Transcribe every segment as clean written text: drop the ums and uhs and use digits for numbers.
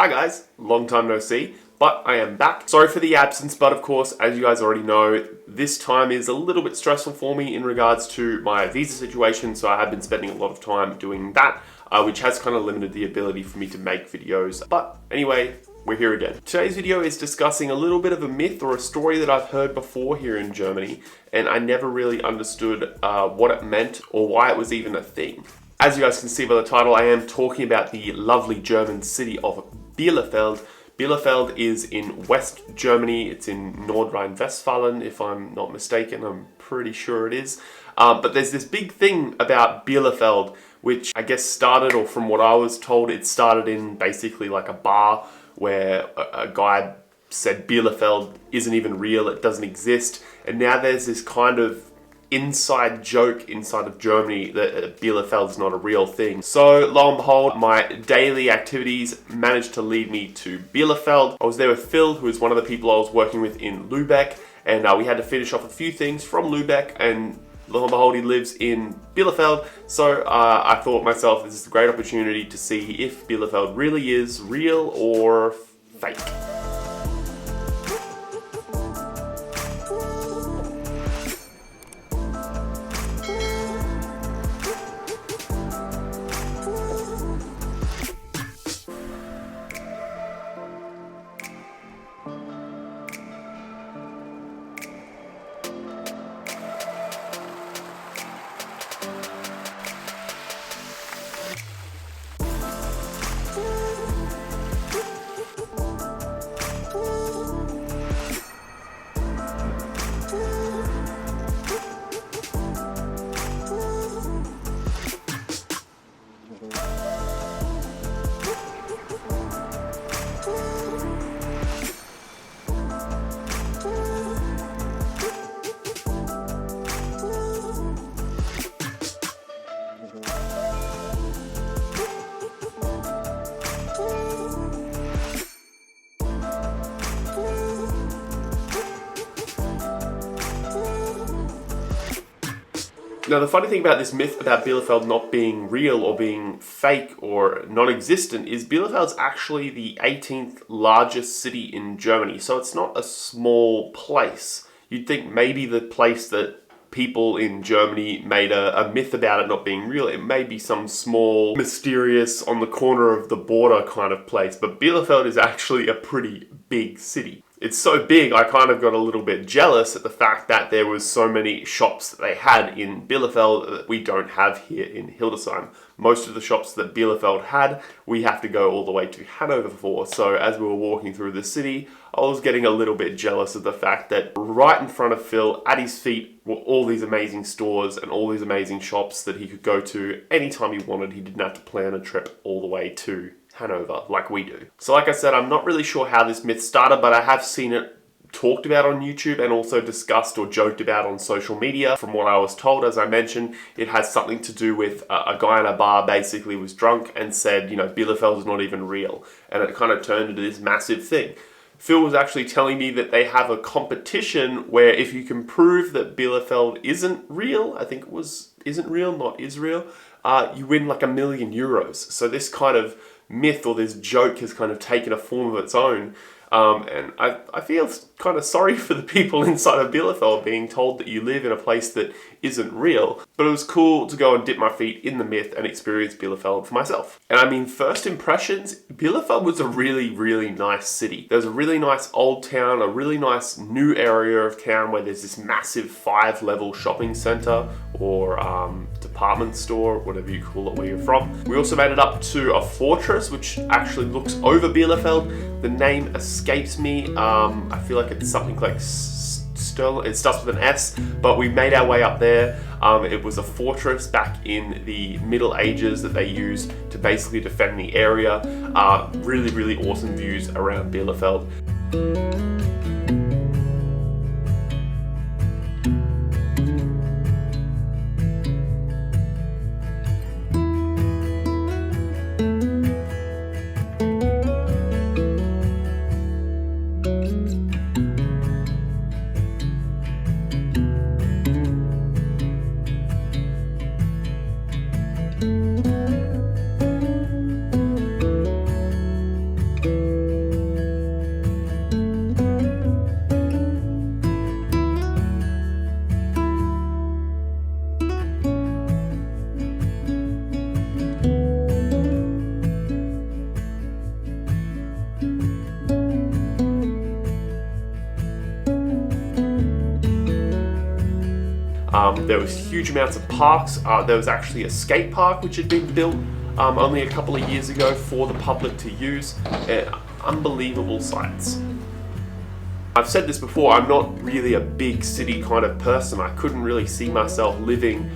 Hi guys, long time no see, but I am back. Sorry for the absence, but of course, as you guys already know, this time is a little bit stressful for me in regards to my visa situation, so I have been spending a lot of time doing that, which has kind of limited the ability for me to make videos. But anyway, we're here again. Today's video is discussing a little bit of a myth or a story that I've heard before here in Germany, and I never really understood what it meant or why it was even a thing. As you guys can see by the title, I am talking about the lovely German city of Bielefeld. Bielefeld is in West Germany. It's in Nordrhein-Westfalen, if I'm not mistaken. I'm pretty sure it is. But there's this big thing about Bielefeld, which I guess started, or from what I was told, it started in basically like a bar where a guy said Bielefeld isn't even real, it doesn't exist. And now there's this kind of inside joke inside of Germany that Bielefeld's not a real thing. So lo and behold, my daily activities managed to lead me to Bielefeld. I was there with Phil, who is one of the people I was working with in Lübeck, and we had to finish off a few things from Lübeck, and lo and behold, he lives in Bielefeld. So I thought to myself, this is a great opportunity to see if Bielefeld really is real or fake. Now, the funny thing about this myth about Bielefeld not being real or being fake or non-existent is Bielefeld's actually the 18th largest city in Germany, so it's not a small place. You'd think maybe the place that people in Germany made a myth about it not being real, it may be some small, mysterious, on the corner of the border kind of place, but Bielefeld is actually a pretty big city. It's so big, I kind of got a little bit jealous at the fact that there was so many shops that they had in Bielefeld that we don't have here in Hildesheim. Most of the shops that Bielefeld had, we have to go all the way to Hanover for. So as we were walking through the city, I was getting a little bit jealous of the fact that right in front of Phil, at his feet, were all these amazing stores and all these amazing shops that he could go to anytime he wanted. He didn't have to plan a trip all the way to Hanover like we do. So like I said, I'm not really sure how this myth started, but I have seen it talked about on YouTube and also discussed or joked about on social media. From what I was told, as I mentioned, it has something to do with a guy in a bar basically was drunk and said, you know, Bielefeld is not even real. And it kind of turned into this massive thing. Phil was actually telling me that they have a competition where if you can prove that Bielefeld isn't real, I think it was isn't real, not Israel, you win like €1 million. So this kind of myth or this joke has kind of taken a form of its own. And I feel kind of sorry for the people inside of Bielefeld being told that you live in a place that isn't real. But it was cool to go and dip my feet in the myth and experience Bielefeld for myself. And I mean, first impressions, Bielefeld was a really, really nice city. There's a really nice old town, a really nice new area of town where there's this massive 5-level shopping center or department store, whatever you call it where you're from. We also made it up to a fortress which actually looks over Bielefeld. The name escapes me. I feel like it's something like Sterling. It starts with an S, but we made our way up there. It was a fortress back in the Middle Ages that they used to basically defend the area. Really, really awesome views around Bielefeld. There was huge amounts of parks. There was actually a skate park which had been built only a couple of years ago for the public to use. Unbelievable sights. I've said this before, I'm not really a big city kind of person. I couldn't really see myself living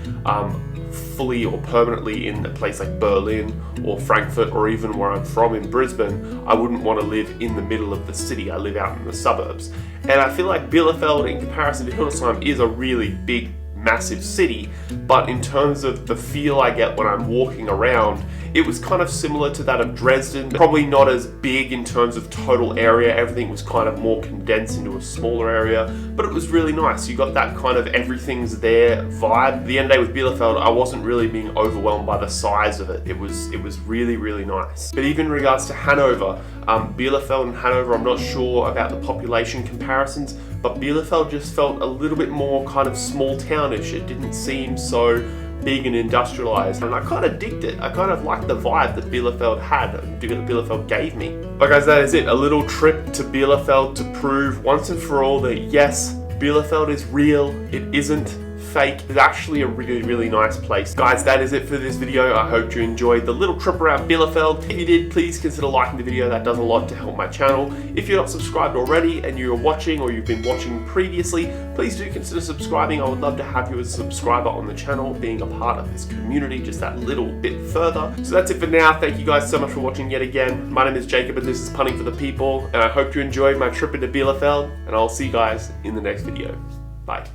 fully or permanently in a place like Berlin or Frankfurt, or even where I'm from in Brisbane. I wouldn't want to live in the middle of the city. I live out in the suburbs. And I feel like Bielefeld, in comparison to Hildesheim, is a really big, massive city, but in terms of the feel I get when I'm walking around, it was kind of similar to that of Dresden. Probably not as big in terms of total area. Everything was kind of more condensed into a smaller area, but it was really nice. You got that kind of everything's there vibe. The end of the day with Bielefeld, I wasn't really being overwhelmed by the size of it. It was really, really nice. But even in regards to Hanover, Bielefeld and Hanover, I'm not sure about the population comparisons, but Bielefeld just felt a little bit more kind of small townish. It didn't seem so big and industrialized, and I kind of digged it. I kind of liked the vibe that Bielefeld had, and that Bielefeld gave me. But guys, that is it. A little trip to Bielefeld to prove once and for all that yes, Bielefeld is real. It isn't fake. It's actually a really, really nice place. Guys, that is it for this video. I hope you enjoyed the little trip around Bielefeld. If you did, please consider liking the video. That does a lot to help my channel. If you're not subscribed already and you're watching, or you've been watching previously, please do consider subscribing. I would love to have you as a subscriber on the channel, being a part of this community just that little bit further. So that's it for now. Thank you guys so much for watching yet again. My name is Jacob, and this is Punting for the People, and I hope you enjoyed my trip into Bielefeld, and I'll see you guys in the next video. Bye.